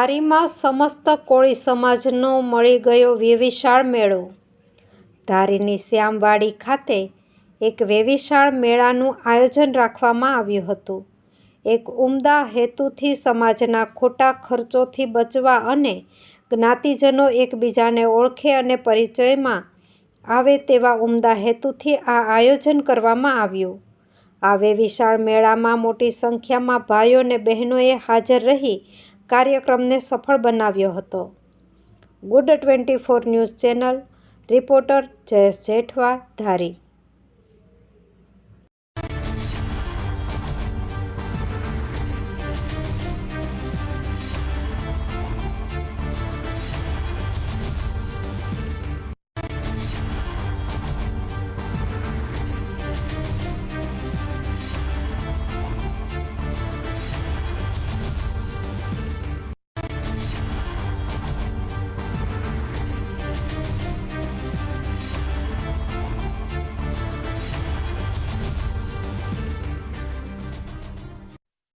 ધારીમાં સમસ્ત કોળી સમાજનો મળી ગયો વેવિશાળ મેળો। ધારીની શ્યામવાડી ખાતે એક વેવિશાળ મેળાનું આયોજન રાખવામાં આવ્યું હતું। એક ઉમદા હેતુથી સમાજના ખોટા ખર્ચોથી બચવા અને જ્ઞાતિજનો એકબીજાને ઓળખે અને પરિચયમાં આવે તેવા ઉમદા હેતુથી આ આયોજન કરવામાં આવ્યું। આ વેવિશાળ મેળામાં મોટી સંખ્યામાં ભાઈઓ અને બહેનોએ હાજર રહી કાર્યક્રમને સફળ બનાવ્યો હતો। Good 24 news channel reporter Jayesh Jethwa, ધારી।